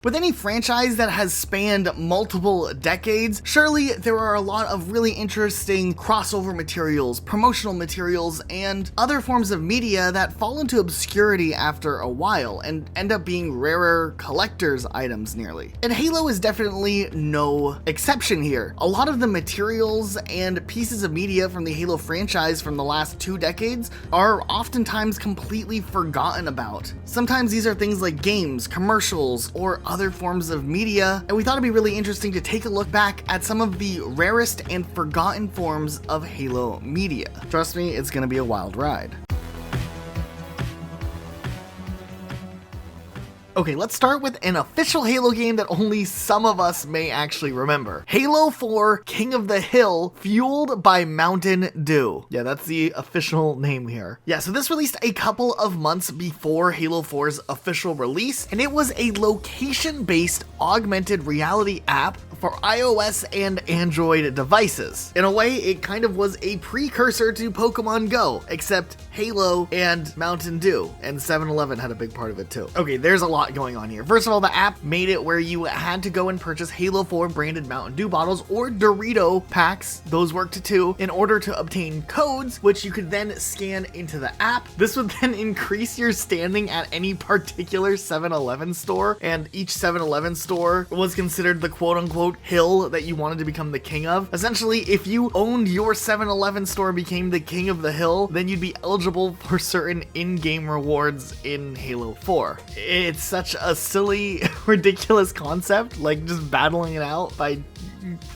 With any franchise that has spanned multiple decades, surely there are a lot of really interesting crossover materials, promotional materials, and other forms of media that fall into obscurity after a while and end up being rarer collector's items nearly. And Halo is definitely no exception here. A lot of the materials and pieces of media from the Halo franchise from the last 2 decades are oftentimes completely forgotten about. Sometimes these are things like games, commercials, or other forms of media, and we thought it'd be really interesting to take a look back at some of the rarest and forgotten forms of Halo media. Trust me, it's gonna be a wild ride. Okay, let's start with an official Halo game that only some of us may actually remember. Halo 4 King of the Hill, fueled by Mountain Dew. Yeah, that's the official name here. Yeah, so this released a couple of months before Halo 4's official release, and it was a location-based augmented reality app for iOS and Android devices. In a way, it kind of was a precursor to Pokemon Go, except Halo and Mountain Dew, and 7-Eleven had a big part of it too. Okay, there's a lot going on here. First of all, the app made it where you had to go and purchase Halo 4 branded Mountain Dew bottles or Dorito packs, those worked too, in order to obtain codes, which you could then scan into the app. This would then increase your standing at any particular 7-Eleven store, and each 7-Eleven store was considered the quote-unquote hill that you wanted to become the king of. Essentially, if you owned your 7-Eleven store and became the king of the hill, then you'd be eligible for certain in-game rewards in Halo 4. It's such a silly, ridiculous concept, like just battling it out by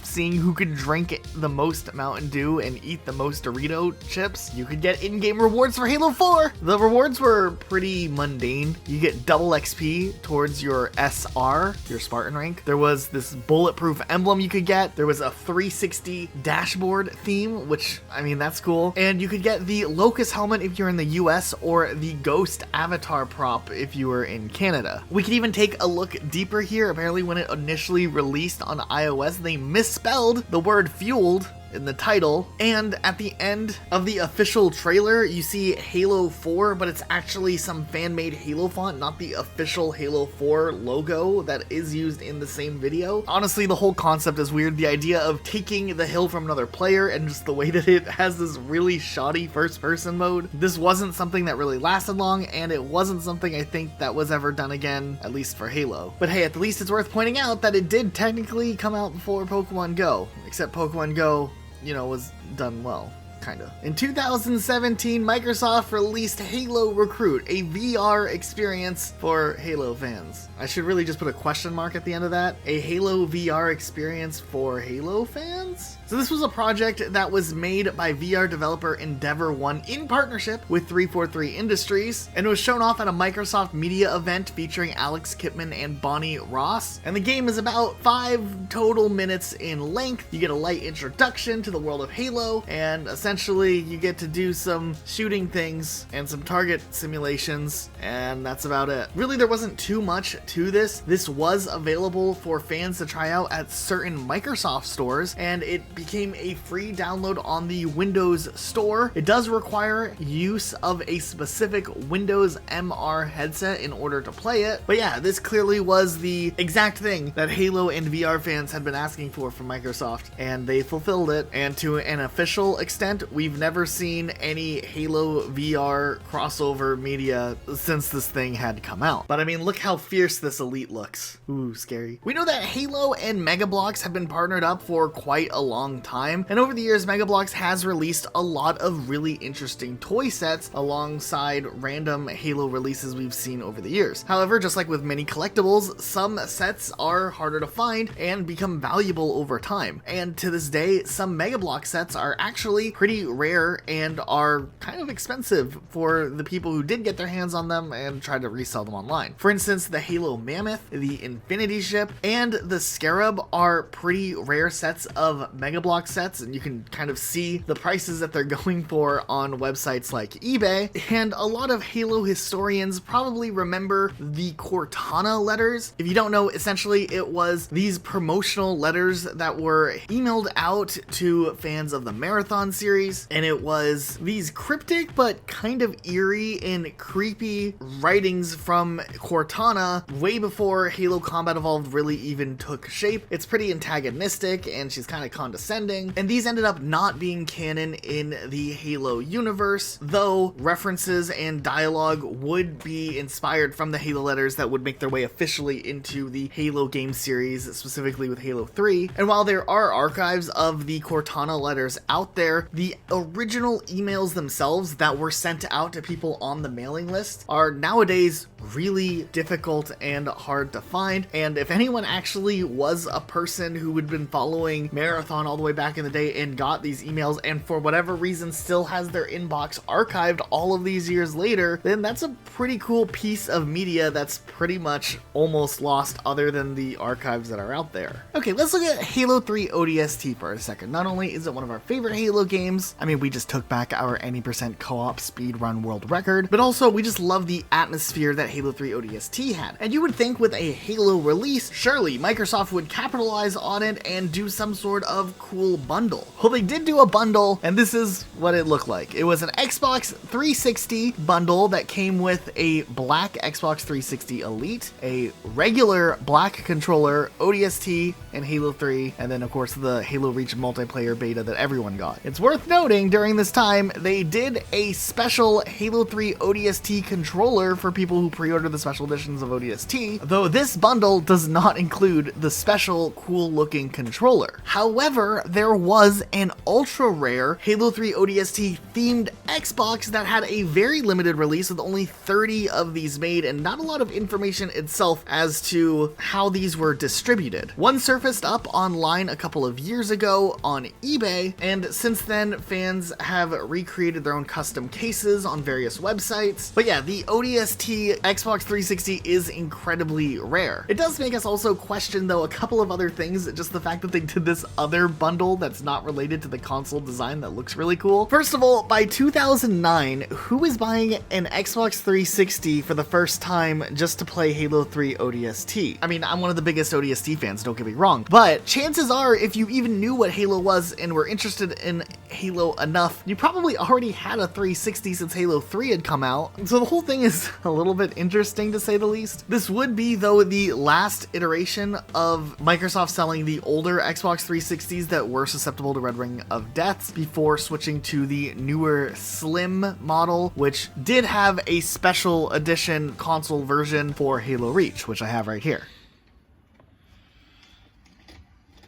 seeing who could drink the most Mountain Dew and eat the most Dorito chips. You could get in-game rewards for Halo 4. The rewards were pretty mundane. You get double XP towards your SR, your Spartan rank. There was this bulletproof emblem you could get. There was a 360 dashboard theme, which, I mean, that's cool. And you could get the Locust helmet if you're in the US, or the Ghost avatar prop if you were in Canada. We could even take a look deeper here. Apparently when it initially released on iOS, they misspelled the word fueled in the title, and at the end of the official trailer you see Halo 4, but it's actually some fan-made Halo font, not the official Halo 4 logo that is used in the same video. Honestly, the whole concept is weird. The idea of taking the hill from another player and just the way that it has this really shoddy first-person mode. This wasn't something that really lasted long, and it wasn't something I think that was ever done again, at least for Halo. But hey, at the least it's worth pointing out that it did technically come out before Pokemon Go, except Pokemon Go, you know, was done well, kinda. In 2017, Microsoft released Halo Recruit, a VR experience for Halo fans. I should really just put a question mark at the end of that. A Halo VR experience for Halo fans? So this was a project that was made by VR developer Endeavor One in partnership with 343 Industries, and it was shown off at a Microsoft media event featuring Alex Kipman and Bonnie Ross. And the game is about 5 total minutes in length. You get a light introduction to the world of Halo, and essentially you get to do some shooting things and some target simulations, and that's about it. Really, there wasn't too much to this. This was available for fans to try out at certain Microsoft stores, and it became a free download on the Windows Store. It does require use of a specific Windows MR headset in order to play it, but yeah, this clearly was the exact thing that Halo and VR fans had been asking for from Microsoft, and they fulfilled it. And to an official extent, we've never seen any Halo VR crossover media since this thing had come out. But I mean, look how fierce this Elite looks. Ooh, scary. We know that Halo and Mega Bloks have been partnered up for quite a long time, and over the years Mega Bloks has released a lot of really interesting toy sets alongside random Halo releases we've seen over the years. However, just like with many collectibles, some sets are harder to find and become valuable over time, and to this day some Mega Bloks sets are actually pretty rare and are kind of expensive for the people who did get their hands on them and tried to resell them online. For instance, the Halo Mammoth, the Infinity Ship, and the Scarab are pretty rare sets of Mega Bloks sets, and you can kind of see the prices that they're going for on websites like eBay. And a lot of Halo historians probably remember the Cortana Letters. If you don't know, essentially it was these promotional letters that were emailed out to fans of the Marathon series series, and it was these cryptic but kind of eerie and creepy writings from Cortana way before Halo Combat Evolved really even took shape. It's pretty antagonistic and she's kind of condescending, and these ended up not being canon in the Halo universe, though references and dialogue would be inspired from the Halo letters that would make their way officially into the Halo game series, specifically with Halo 3. And while there are archives of the Cortana letters out there, the original emails themselves that were sent out to people on the mailing list are nowadays really difficult and hard to find. And if anyone actually was a person who had been following Marathon all the way back in the day and got these emails and for whatever reason still has their inbox archived all of these years later, then that's a pretty cool piece of media that's pretty much almost lost other than the archives that are out there. Okay, let's look at Halo 3 ODST for a second. Not only is it one of our favorite Halo games, I mean, we just took back our any percent co-op speedrun world record, but also we just love the atmosphere that Halo 3 ODST had. And you would think with a Halo release, surely Microsoft would capitalize on it and do some sort of cool bundle. Well, they did do a bundle, and this is what it looked like. It was an Xbox 360 bundle that came with a black Xbox 360 Elite, a regular black controller, ODST, and Halo 3, and then of course the Halo Reach multiplayer beta that everyone got. It's worth noting during this time, they did a special Halo 3 ODST controller for people who pre-order the special editions of ODST, though this bundle does not include the special cool looking controller. However, there was an ultra rare Halo 3 ODST themed Xbox that had a very limited release with only 30 of these made and not a lot of information itself as to how these were distributed. One surfaced up online a couple of years ago on eBay, and since then fans have recreated their own custom cases on various websites. But yeah, the ODST Xbox 360 is incredibly rare. It does make us also question though a couple of other things, just the fact that they did this other bundle that's not related to the console design that looks really cool. First of all, by 2009, who is buying an Xbox 360 for the first time just to play Halo 3 ODST? I mean, I'm one of the biggest ODST fans, don't get me wrong, but chances are if you even knew what Halo was and were interested in Halo enough, you probably already had a 360 since Halo 3 had come out. So the whole thing is a little bit interesting to say the least. This would be though the last iteration of Microsoft selling the older Xbox 360s that were susceptible to Red Ring of Deaths before switching to the newer Slim model, which did have a special edition console version for Halo Reach, which I have right here.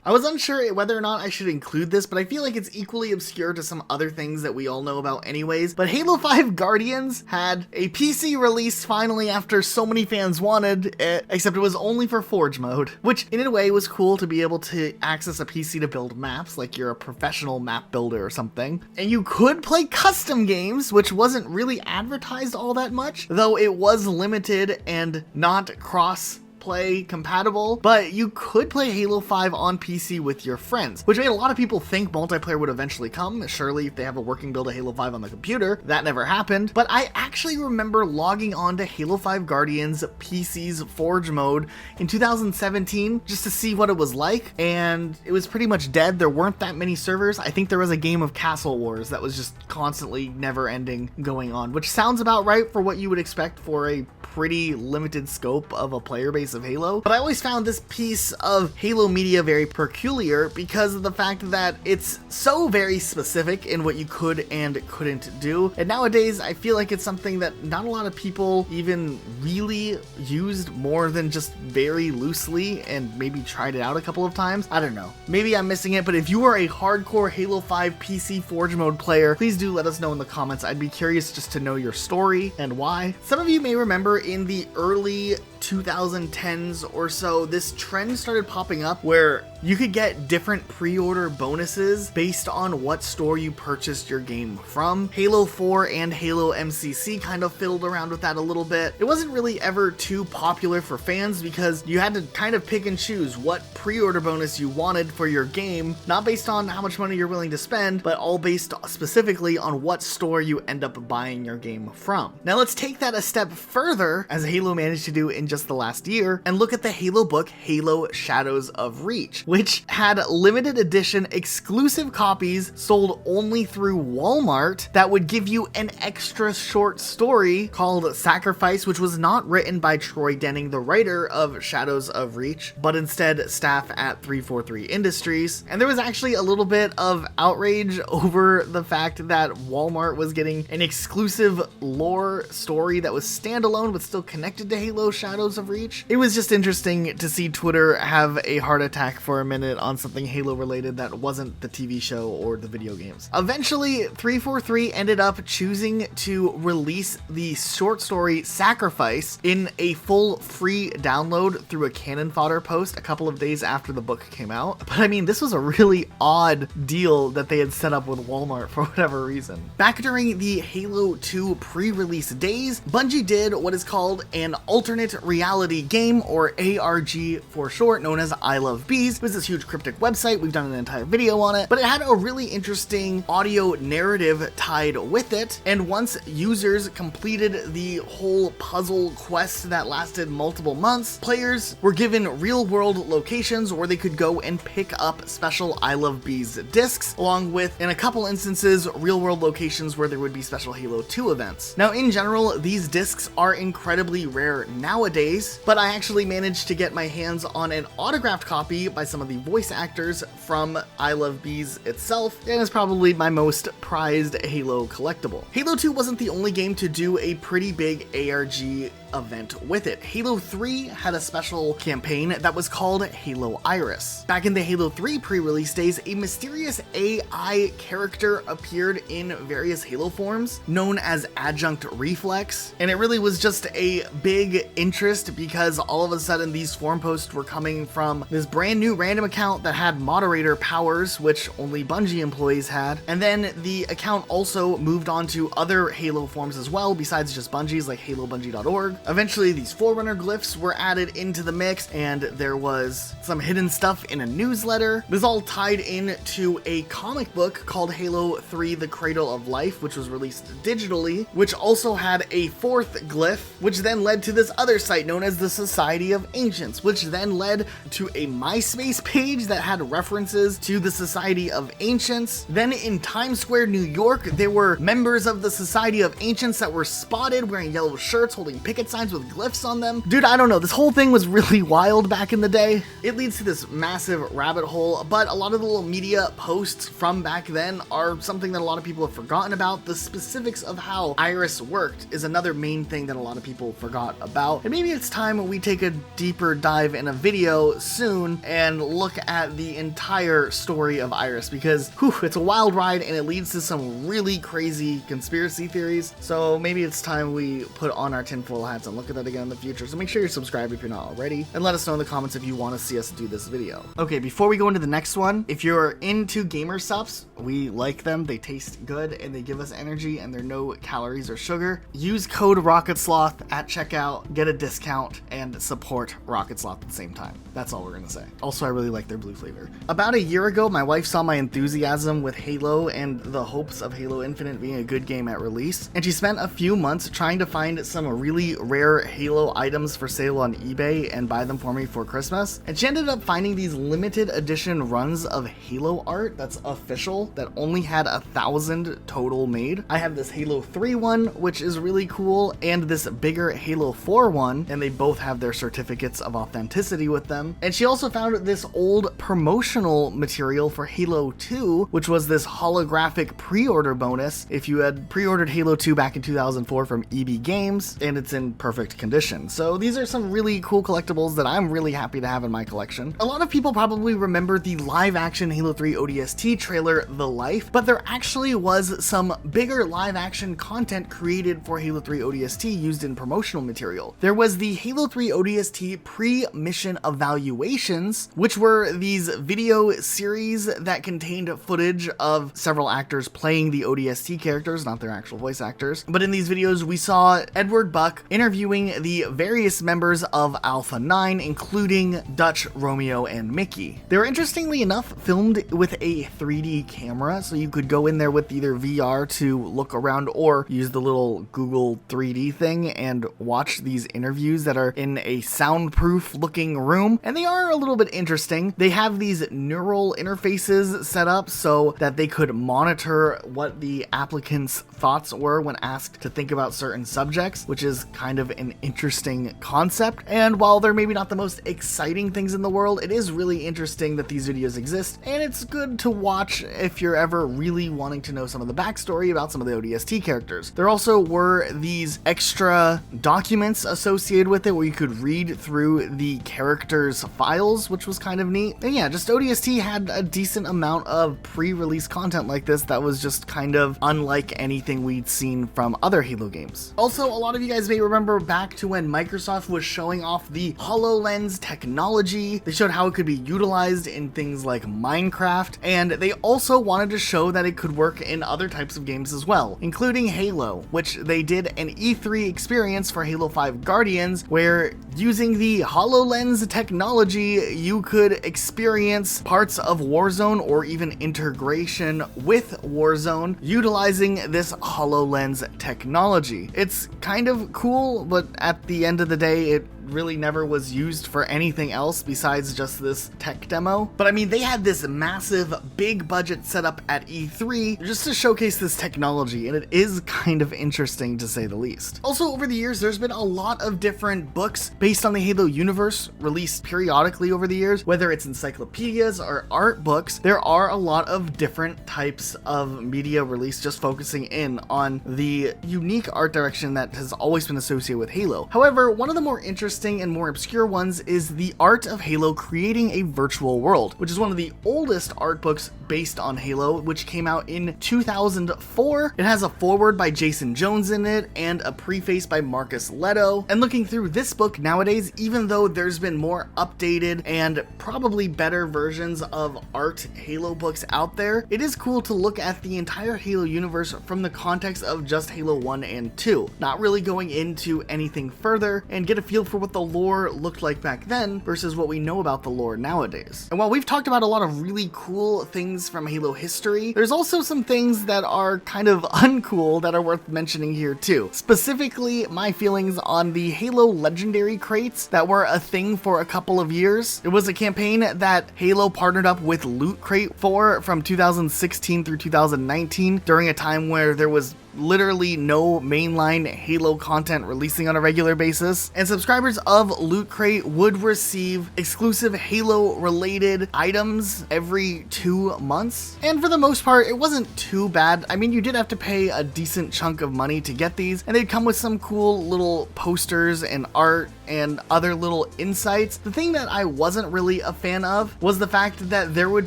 I was unsure whether or not I should include this, but I feel like it's equally obscure to some other things that we all know about anyways. But Halo 5 Guardians had a PC release finally after so many fans wanted it, except it was only for Forge mode, which in a way was cool to be able to access a PC to build maps, like you're a professional map builder or something. And you could play custom games, which wasn't really advertised all that much, though it was limited and not cross play compatible, but you could play Halo 5 on PC with your friends, which made a lot of people think multiplayer would eventually come. Surely if they have a working build of Halo 5 on the computer, that never happened. But I actually remember logging on to Halo 5 Guardians PC's Forge mode in 2017 just to see what it was like, and it was pretty much dead. There weren't that many servers. I think there was a game of Castle Wars that was just constantly never ending going on, which sounds about right for what you would expect for a pretty limited scope of a player base of Halo. But I always found this piece of Halo media very peculiar because of the fact that it's so very specific in what you could and couldn't do. And nowadays, I feel like it's something that not a lot of people even really used more than just very loosely and maybe tried it out a couple of times. I don't know. Maybe I'm missing it, but if you are a hardcore Halo 5 PC Forge mode player, please do let us know in the comments. I'd be curious just to know your story and why. Some of you may remember in the early 2010s or so, this trend started popping up where you could get different pre-order bonuses based on what store you purchased your game from. Halo 4 and Halo MCC kind of fiddled around with that a little bit. It wasn't really ever too popular for fans because you had to kind of pick and choose what pre-order bonus you wanted for your game, not based on how much money you're willing to spend, but all based specifically on what store you end up buying your game from. Now let's take that a step further, as Halo managed to do in just the last year, here and look at the Halo book, Halo Shadows of Reach, which had limited edition exclusive copies sold only through Walmart that would give you an extra short story called Sacrifice, which was not written by Troy Denning, the writer of Shadows of Reach, but instead staff at 343 Industries. And there was actually a little bit of outrage over the fact that Walmart was getting an exclusive lore story that was standalone but still connected to Halo Shadows of Reach. It was just interesting to see Twitter have a heart attack for a minute on something Halo related that wasn't the TV show or the video games. Eventually, 343 ended up choosing to release the short story Sacrifice in a full free download through a Cannon Fodder post a couple of days after the book came out. But I mean, this was a really odd deal that they had set up with Walmart for whatever reason. Back during the Halo 2 pre-release days, Bungie did what is called an alternate reality game, or ARG for short, known as I Love Bees. It was this huge cryptic website. We've done an entire video on it, but it had a really interesting audio narrative tied with it. And once users completed the whole puzzle quest that lasted multiple months, players were given real-world locations where they could go and pick up special I Love Bees discs, along with, in a couple instances, real-world locations where there would be special Halo 2 events. Now, in general, these discs are incredibly rare nowadays, but I actually managed to get my hands on an autographed copy by some of the voice actors from I Love Bees itself, and is probably my most prized Halo collectible. Halo 2 wasn't the only game to do a pretty big ARG event with it. Halo 3 had a special campaign that was called Halo Iris. Back in the Halo 3 pre-release days, a mysterious AI character appeared in various Halo forms, known as Adjunct Reflex, and it really was just a big interest because all of a sudden these forum posts were coming from this brand new random account that had moderator powers, which only Bungie employees had, and then the account also moved on to other Halo forms as well, besides just Bungie's, like halobungie.org. Eventually, these Forerunner glyphs were added into the mix, and there was some hidden stuff in a newsletter. It was all tied into a comic book called Halo 3: The Cradle of Life, which was released digitally, which also had a fourth glyph, which then led to this other site known as the Society of Ancients, which then led to a MySpace page that had references to the Society of Ancients. Then in Times Square, New York, there were members of the Society of Ancients that were spotted wearing yellow shirts, holding picket signs with glyphs on them. Dude, I don't know, this whole thing was really wild back in the day. It leads to this massive rabbit hole, but a lot of the little media posts from back then are something that a lot of people have forgotten about. The specifics of how Iris worked is another main thing that a lot of people forgot about. And maybe it's time we take a deeper dive in a video soon and look at the entire story of Iris, because it's a wild ride and it leads to some really crazy conspiracy theories. So maybe it's time we put on our tinfoil hats and look at that again in the future. So make sure you're subscribed if you're not already, and let us know in the comments if you want to see us do this video. Okay, before we go into the next one, if you're into gamer subs, we like them. They taste good and they give us energy, and they're no calories or sugar. Use code RocketSloth at checkout, get a discount, and support Rocket Sloth at the same time. That's all we're gonna say. Also, I really like their blue flavor. About a year ago, my wife saw my enthusiasm with Halo and the hopes of Halo Infinite being a good game at release, and she spent a few months trying to find some really rare Halo items for sale on eBay and buy them for me for Christmas. And she ended up finding these limited edition runs of Halo art that's official, that only had 1,000 total made. I have this Halo 3 one, which is really cool, and this bigger Halo 4 one, and they both have their certificates of authenticity with them. And she also found this old promotional material for Halo 2, which was this holographic pre-order bonus if you had pre-ordered Halo 2 back in 2004 from EB Games, and it's in perfect condition. So these are some really cool collectibles that I'm really happy to have in my collection. A lot of people probably remember the live-action Halo 3 ODST trailer, The Life, but there actually was some bigger live-action content created for Halo 3 ODST used in promotional material. There was the Halo 3 ODST pre-mission evaluations, which were these video series that contained footage of several actors playing the ODST characters, not their actual voice actors. But in these videos, we saw Edward Buck interviewing the various members of Alpha 9, including Dutch, Romeo, and Mickey. They were, interestingly enough, filmed with a 3D camera, so you could go in there with either VR to look around or use the little Google 3D thing and watch these interviews that are in in a soundproof looking room, and they are a little bit interesting. They have these neural interfaces set up so that they could monitor what the applicant's thoughts were when asked to think about certain subjects, which is kind of an interesting concept. And while they're maybe not the most exciting things in the world, it is really interesting that these videos exist, and it's good to watch if you're ever really wanting to know some of the backstory about some of the ODST characters. There also were these extra documents associated with it where you could read through the characters' files, which was kind of neat. And yeah, just ODST had a decent amount of pre-release content like this that was just kind of unlike anything we'd seen from other Halo games. Also, a lot of you guys may remember back to when Microsoft was showing off the HoloLens technology. They showed how it could be utilized in things like Minecraft, and they also wanted to show that it could work in other types of games as well, including Halo, which they did an E3 experience for Halo 5 Guardians, where using the HoloLens technology, you could experience parts of Warzone or even integration with Warzone utilizing this HoloLens technology. It's kind of cool, but at the end of the day, it really never was used for anything else besides just this tech demo. But I mean, they had this massive big budget set up at E3 just to showcase this technology, and it is kind of interesting to say the least. Also, over the years, there's been a lot of different books based on the Halo universe released periodically over the years, whether it's encyclopedias or art books. There are a lot of different types of media released just focusing in on the unique art direction that has always been associated with Halo. However, one of the more interesting and more obscure ones is The Art of Halo Creating a Virtual World, which is one of the oldest art books based on Halo, which came out in 2004. It has a foreword by Jason Jones in it and a preface by Marcus Leto. And looking through this book nowadays, even though there's been more updated and probably better versions of art Halo books out there, it is cool to look at the entire Halo universe from the context of just Halo 1 and 2, not really going into anything further, and get a feel for what the lore looked like back then versus what we know about the lore nowadays. And while we've talked about a lot of really cool things from Halo history, there's also some things that are kind of uncool that are worth mentioning here too. Specifically, my feelings on the Halo Legendary crates that were a thing for a couple of years. It was a campaign that Halo partnered up with Loot Crate for from 2016 through 2019 during a time where there was literally no mainline Halo content releasing on a regular basis, and subscribers of Loot Crate would receive exclusive Halo related items every 2 months. And for the most part, it wasn't too bad. I mean, you did have to pay a decent chunk of money to get these, and they'd come with some cool little posters and art and other little insights. The thing that I wasn't really a fan of was the fact that there would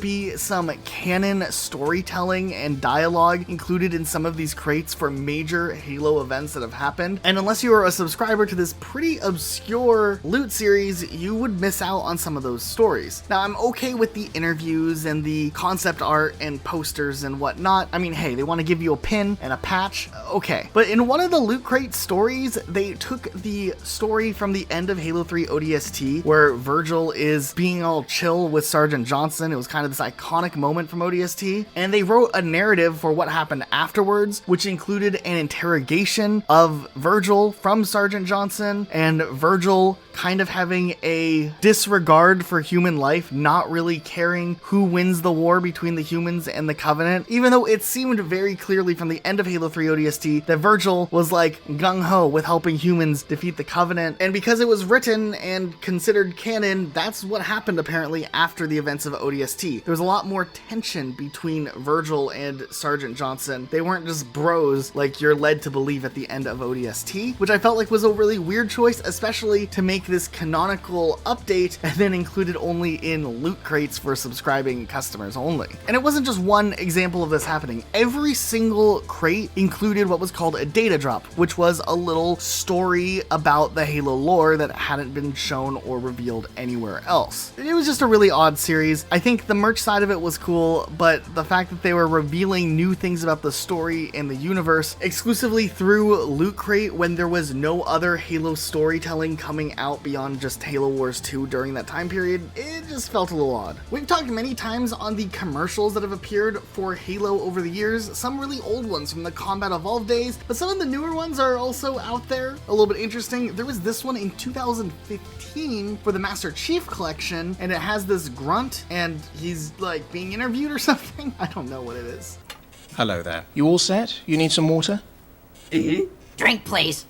be some canon storytelling and dialogue included in some of these crates for major Halo events that have happened. And unless you are a subscriber to this pretty obscure loot series, you would miss out on some of those stories. Now, I'm okay with the interviews and the concept art and posters and whatnot. I mean, hey, they want to give you a pin and a patch, okay. But in one of the Loot Crate stories, they took the story from the end of Halo 3 ODST, where Virgil is being all chill with Sergeant Johnson. It was kind of this iconic moment from ODST, and they wrote a narrative for what happened afterwards, which included an interrogation of Virgil from Sergeant Johnson, and Virgil kind of having a disregard for human life, not really caring who wins the war between the humans and the Covenant, even though it seemed very clearly from the end of Halo 3 ODST that Virgil was like gung-ho with helping humans defeat the Covenant. And because it was written and considered canon, that's what happened apparently after the events of ODST. There was a lot more tension between Virgil and Sergeant Johnson. They weren't just bros like you're led to believe at the end of ODST, which I felt like was a really weird choice, especially to make this canonical update and then included only in Loot Crates for subscribing customers only. And it wasn't just one example of this happening. Every single crate included what was called a data drop, which was a little story about the Halo lore that hadn't been shown or revealed anywhere else. It was just a really odd series. I think the merch side of it was cool, but the fact that they were revealing new things about the story and the universe exclusively through Loot Crate when there was no other Halo storytelling coming out out beyond just Halo Wars 2 during that time period, it just felt a little odd. We've talked many times on the commercials that have appeared for Halo over the years, some really old ones from the Combat Evolved days, but some of the newer ones are also out there, a little bit interesting. There was this one in 2015 for the Master Chief Collection, and it has this grunt, and he's like being interviewed or something. I don't know what it is. Hello there. You all set? You need some water? Drink, please.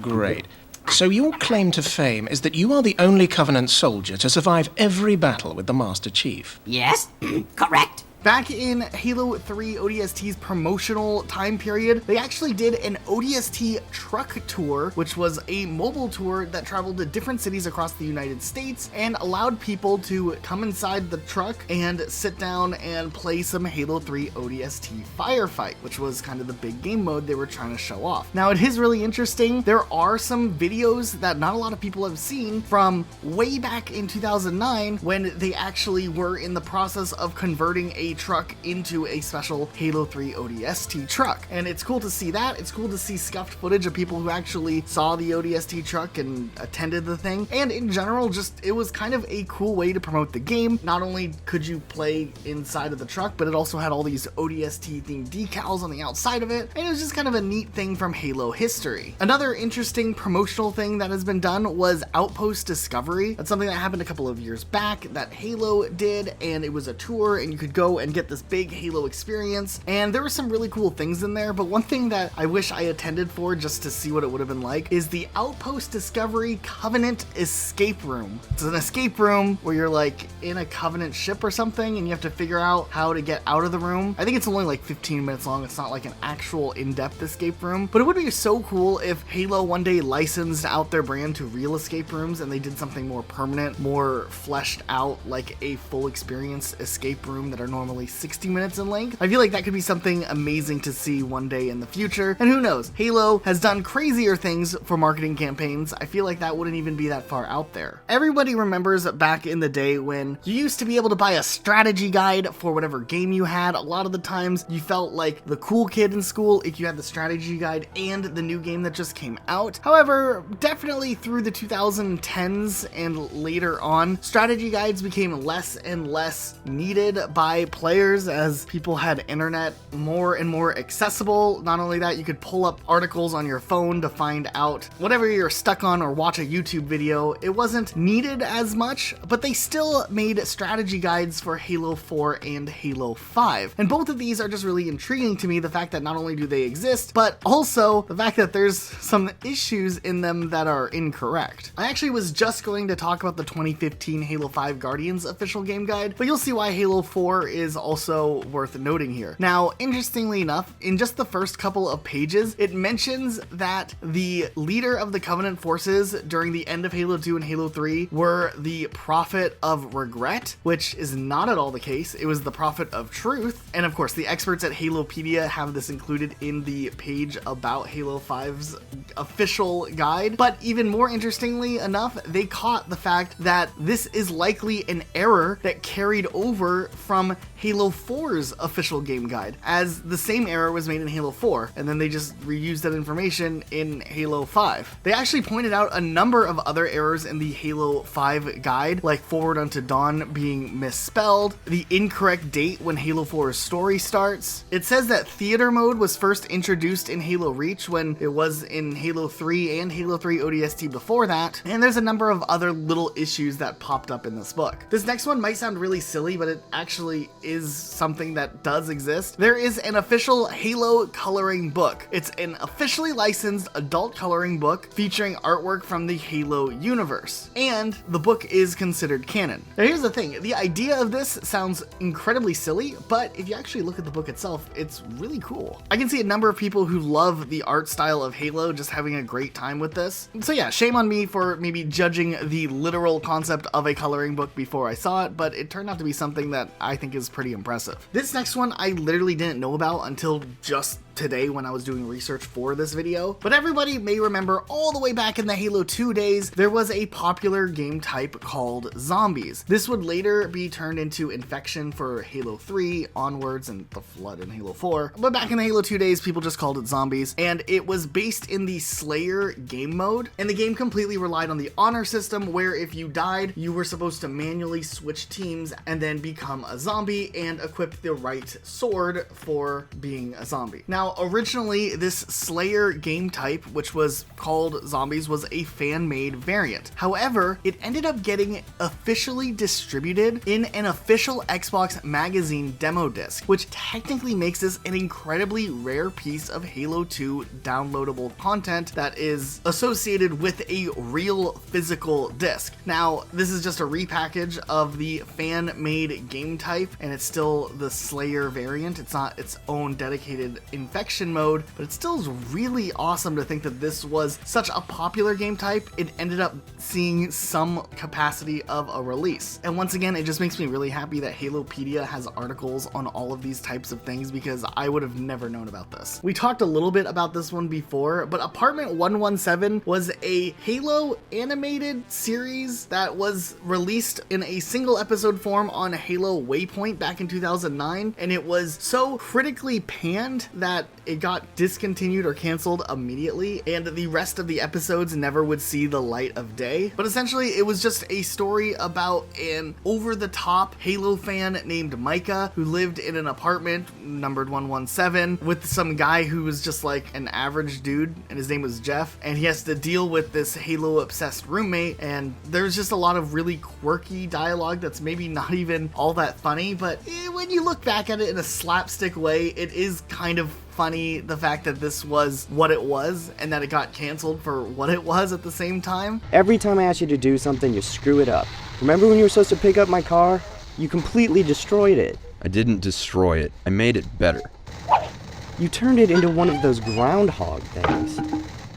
Great. So your claim to fame is that you are the only Covenant soldier to survive every battle with the Master Chief. Yes, correct. Back in Halo 3 ODST's promotional time period, they actually did an ODST truck tour, which was a mobile tour that traveled to different cities across the United States and allowed people to come inside the truck and sit down and play some Halo 3 ODST Firefight, which was kind of the big game mode they were trying to show off. Now, it is really interesting. There are some videos that not a lot of people have seen from way back in 2009 when they actually were in the process of converting a truck into a special Halo 3 ODST truck. And it's cool to see that. It's cool to see scuffed footage of people who actually saw the ODST truck and attended the thing. And in general, just it was kind of a cool way to promote the game. Not only could you play inside of the truck, but it also had all these ODST themed decals on the outside of it. And it was just kind of a neat thing from Halo history. Another interesting promotional thing that has been done was Outpost Discovery. That's something that happened a couple of years back that Halo did, and it was a tour and you could go and get this big Halo experience, and there were some really cool things in there, but one thing that I wish I attended for just to see what it would have been like is the Outpost Discovery Covenant Escape Room. It's an escape room where you're like in a Covenant ship or something and you have to figure out how to get out of the room. I think it's only like 15 minutes long. It's not like an actual in-depth escape room, but it would be so cool if Halo one day licensed out their brand to real escape rooms and they did something more permanent, more fleshed out, like a full experience escape room that are normally 60 minutes in length. I feel like that could be something amazing to see one day in the future. And who knows, Halo has done crazier things for marketing campaigns. I feel like that wouldn't even be that far out there. Everybody remembers back in the day when you used to be able to buy a strategy guide for whatever game you had. A lot of the times you felt like the cool kid in school if you had the strategy guide and the new game that just came out. However, definitely through the 2010s and later on, strategy guides became less and less needed by players as people had internet more and more accessible. Not only that, you could pull up articles on your phone to find out whatever you're stuck on or watch a YouTube video. It wasn't needed as much, but they still made strategy guides for Halo 4 and Halo 5. And both of these are just really intriguing to me, the fact that not only do they exist, but also the fact that there's some issues in them that are incorrect. I actually was just going to talk about the 2015 Halo 5 Guardians official game guide, but you'll see why Halo 4 is also worth noting here. Now, interestingly enough, in just the first couple of pages, it mentions that the leader of the Covenant forces during the end of Halo 2 and Halo 3 were the Prophet of Regret, which is not at all the case. It was the Prophet of Truth. And of course, the experts at Halopedia have this included in the page about Halo 5's official guide. But even more interestingly enough, they caught the fact that this is likely an error that carried over from Halo 4's official game guide, as the same error was made in Halo 4, and then they just reused that information in Halo 5. They actually pointed out a number of other errors in the Halo 5 guide, like Forward Unto Dawn being misspelled, the incorrect date when Halo 4's story starts. It says that theater mode was first introduced in Halo Reach when it was in Halo 3 and Halo 3 ODST before that, and there's a number of other little issues that popped up in this book. This next one might sound really silly, but it actually is something that does exist. There is an official Halo coloring book. It's an officially licensed adult coloring book featuring artwork from the Halo universe, and the book is considered canon. Now here's the thing, the idea of this sounds incredibly silly, but if you actually look at the book itself, it's really cool. I can see a number of people who love the art style of Halo just having a great time with this. So yeah, shame on me for maybe judging the literal concept of a coloring book before I saw it, but it turned out to be something that I think is pretty impressive. This next one I literally didn't know about until just today when I was doing research for this video. But everybody may remember all the way back in the Halo 2 days, there was a popular game type called zombies. This would later be turned into infection for Halo 3 onwards and the Flood in Halo 4. But back in the Halo 2 days, people just called it zombies, and it was based in the Slayer game mode, and the game completely relied on the honor system where if you died, you were supposed to manually switch teams and then become a zombie and equip the right sword for being a zombie. Now, originally, this Slayer game type, which was called zombies, was a fan-made variant. However, it ended up getting officially distributed in an official Xbox magazine demo disc, which technically makes this an incredibly rare piece of Halo 2 downloadable content that is associated with a real physical disc. Now, this is just a repackage of the fan-made game type, and it's still the Slayer variant. It's not its own dedicated infection mode, but it still is really awesome to think that this was such a popular game type. It ended up seeing some capacity of a release. And once again, it just makes me really happy that Halopedia has articles on all of these types of things because I would have never known about this. We talked a little bit about this one before, but Apartment 117 was a Halo animated series that was released in a single episode form on Halo Waypoint back in 2009, and it was so critically panned that it got discontinued or canceled immediately, and the rest of the episodes never would see the light of day. But essentially, it was just a story about an over-the-top Halo fan named Micah who lived in an apartment numbered 117 with some guy who was just like an average dude, and his name was Jeff, and he has to deal with this Halo-obsessed roommate, and there's just a lot of really quirky dialogue that's maybe not even all that funny, but when you look back at it in a slapstick way, it is kind of funny, the fact that this was what it was and that it got canceled for what it was at the same time. Every time I ask you to do something, you screw it up. Remember when you were supposed to pick up my car? You completely destroyed it. I didn't destroy it. I made it better. You turned it into one of those groundhog things.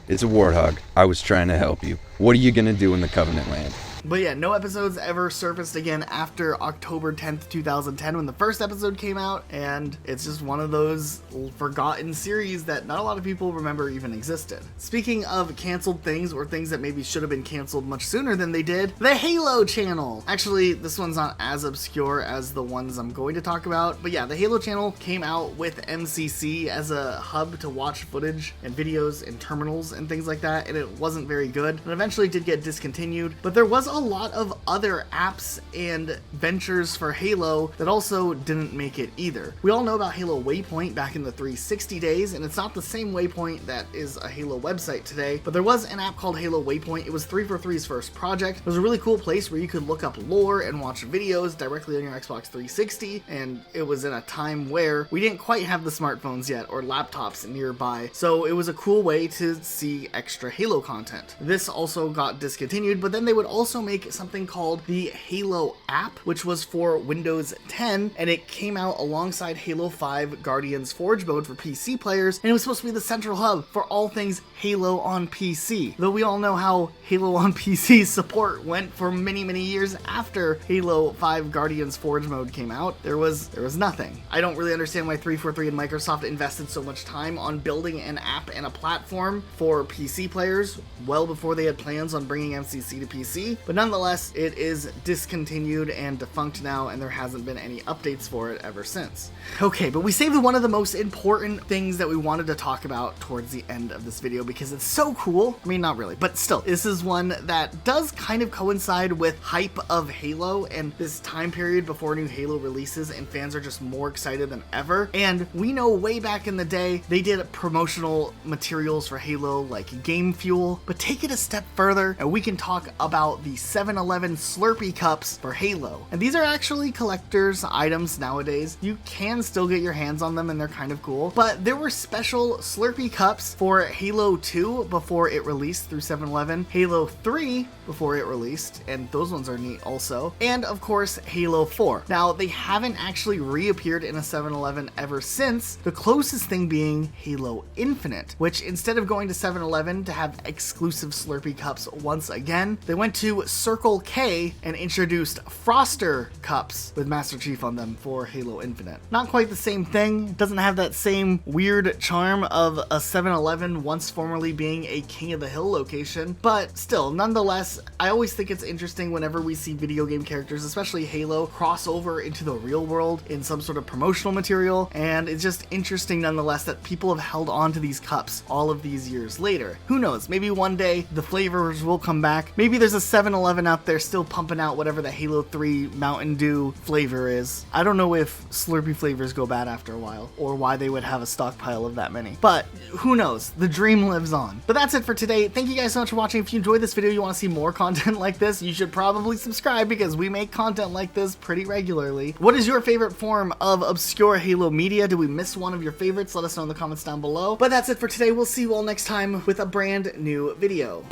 It's a warthog. I was trying to help you. What are you gonna do in the Covenant land? But yeah, no episodes ever surfaced again after October 10th, 2010 when the first episode came out, and it's just one of those forgotten series that not a lot of people remember even existed. Speaking of canceled things, or things that maybe should have been canceled much sooner than they did, the Halo channel! Actually, this one's not as obscure as the ones I'm going to talk about, but yeah, the Halo channel came out with MCC as a hub to watch footage and videos and terminals and things like that, and it wasn't very good, and eventually did get discontinued, but there was a lot of other apps and ventures for Halo that also didn't make it either. We all know about Halo Waypoint back in the 360 days, and it's not the same Waypoint that is a Halo website today, but there was an app called Halo Waypoint. It was 343's first project. It was a really cool place where you could look up lore and watch videos directly on your Xbox 360, and it was in a time where we didn't quite have the smartphones yet or laptops nearby, so it was a cool way to see extra Halo content. This also got discontinued, but then they would also make something called the Halo app, which was for Windows 10, and it came out alongside Halo 5 Guardians Forge mode for PC players, and it was supposed to be the central hub for all things Halo on PC. Though we all know how Halo on PC support went for many, many years after Halo 5 Guardians Forge mode came out, there was nothing. I don't really understand why 343 and Microsoft invested so much time on building an app and a platform for PC players well before they had plans on bringing MCC to PC, but nonetheless, it is discontinued and defunct now, and there hasn't been any updates for it ever since. Okay, but we saved one of the most important things that we wanted to talk about towards the end of this video because it's so cool. I mean, not really, but still, this is one that does kind of coincide with hype of Halo and this time period before new Halo releases, and fans are just more excited than ever. And we know way back in the day, they did promotional materials for Halo like Game Fuel, but take it a step further and we can talk about the 7-Eleven Slurpee cups for Halo. And these are actually collector's items nowadays. You can still get your hands on them and they're kind of cool, but there were special Slurpee cups for Halo 2 before it released through 7-Eleven, Halo 3 before it released, and those ones are neat also, and of course Halo 4. Now, they haven't actually reappeared in a 7-Eleven ever since, the closest thing being Halo Infinite, which instead of going to 7-Eleven to have exclusive Slurpee cups once again, they went to Circle K and introduced Froster cups with Master Chief on them for Halo Infinite. Not quite the same thing. It doesn't have that same weird charm of a 7-Eleven once formerly being a King of the Hill location, but still, nonetheless, I always think it's interesting whenever we see video game characters, especially Halo, cross over into the real world in some sort of promotional material, and it's just interesting nonetheless that people have held on to these cups all of these years later. Who knows, maybe one day the flavors will come back. Maybe there's a 7-Eleven out there still pumping out whatever the Halo 3 Mountain Dew flavor is. I don't know if Slurpee flavors go bad after a while, or why they would have a stockpile of that many, but who knows, the dream lives on. But that's it for today. Thank you guys so much for watching. If you enjoyed this video, you want to see more content like this, you should probably subscribe because we make content like this pretty regularly. What is your favorite form of obscure Halo media? Did we miss one of your favorites? Let us know in the comments down below. But that's it for today. We'll see you all next time with a brand new video.